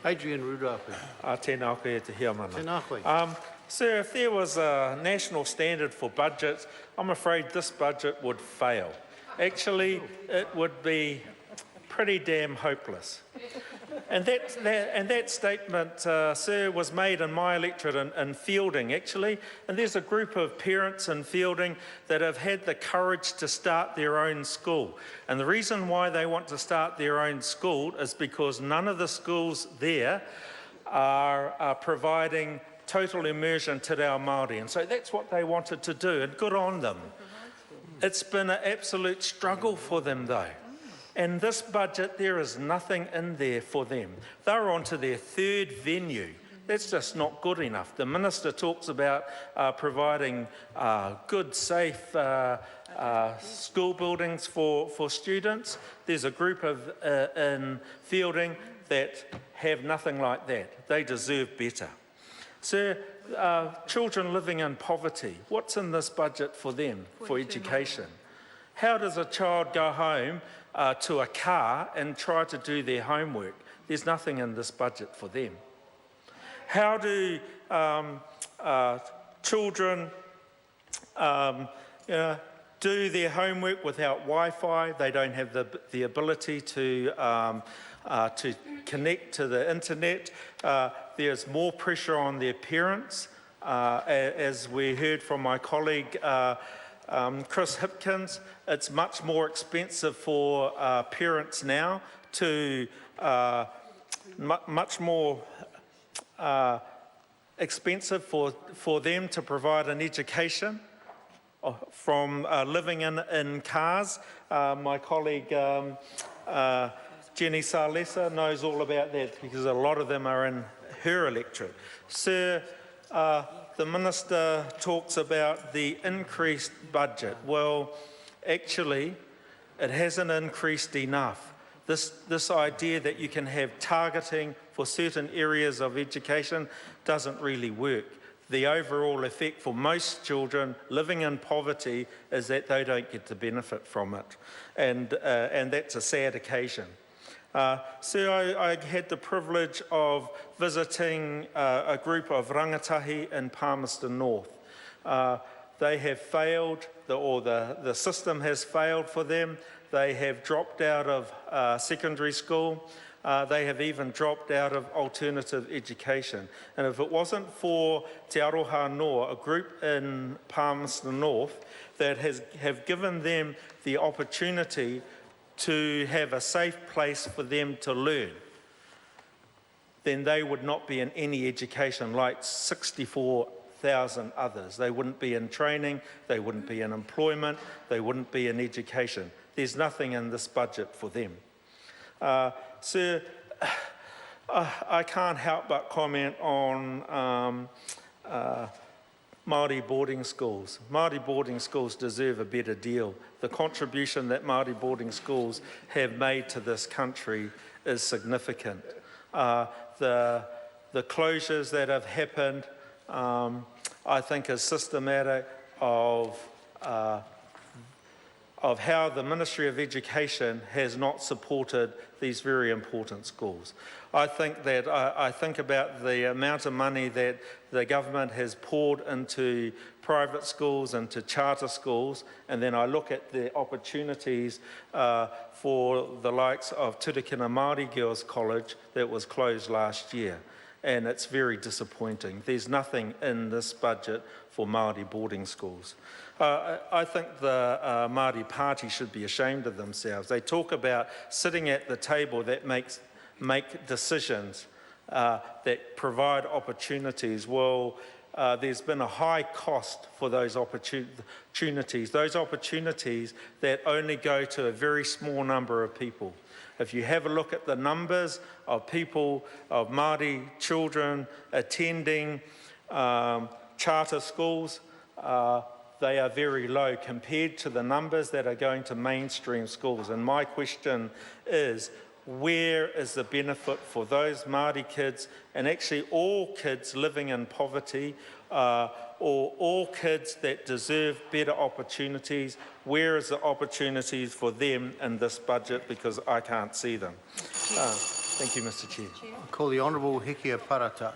Adrian Rudolph. Tēnā koe te hia mana. Tēnā koe. Sir, if there was a national standard for budgets, I'm afraid this budget would fail. Actually, it would be pretty damn hopeless. And that statement, sir, was made in my electorate in Fielding, actually. And there's a group of parents in Fielding that have had the courage to start their own school. And the reason why they want to start their own school is because none of the schools there are providing total immersion to our Māori. And so that's what they wanted to do, and good on them. It's been an absolute struggle for them, though. And this budget, there is nothing in there for them. They're on to their third venue. That's just not good enough. The Minister talks about providing good, safe school buildings for students. There's a group in Fielding that have nothing like that. They deserve better. Sir, children living in poverty, what's in this budget for them, for education? How does a child go home to a car and try to do their homework? There's nothing in this budget for them. How do children do their homework without Wi-Fi? They don't have the ability to connect to the internet. There's more pressure on their parents, as we heard from my colleague Chris Hipkins. It's much more expensive for parents now to much more expensive for them to provide an education from living in cars. My colleague Jenny Salesa knows all about that because a lot of them are in her electorate. Sir, the Minister talks about the increased budget. Well, actually, it hasn't increased enough. This idea that you can have targeting for certain areas of education doesn't really work. The overall effect for most children living in poverty is that they don't get to benefit from it. And that's a sad occasion. So I had the privilege of visiting a group of rangatahi in Palmerston North. They have failed, the system has failed for them. They have dropped out of secondary school. They have even dropped out of alternative education. And if it wasn't for Te Aroha Noa, a group in Palmerston North that have given them the opportunity to have a safe place for them to learn, then they would not be in any education like 64,000 others. They wouldn't be in training, they wouldn't be in employment, they wouldn't be in education. There's nothing in this budget for them. Sir, I can't help but comment on Māori boarding schools. Māori boarding schools deserve a better deal. The contribution that Māori boarding schools have made to this country is significant. The closures that have happened, I think, is systematic of how the Ministry of Education has not supported these very important schools. I think about the amount of money that the government has poured into private schools, into charter schools, and then I look at the opportunities for the likes of Turakina Māori Girls College that was closed last year. And it's very disappointing. There's nothing in this budget for Māori boarding schools. I think the Māori Party should be ashamed of themselves. They talk about sitting at the table that make decisions that provide opportunities. Well, there's been a high cost for those opportunities that only go to a very small number of people. If you have a look at the numbers of people, of Māori children attending charter schools, they are very low compared to the numbers that are going to mainstream schools. And my question is, where is the benefit for those Māori kids, and actually all kids living in poverty, or all kids that deserve better opportunities? Where is the opportunities for them in this budget? Because I can't see them. Thank you, Mr Chair. I call the Honourable Hikia Parata.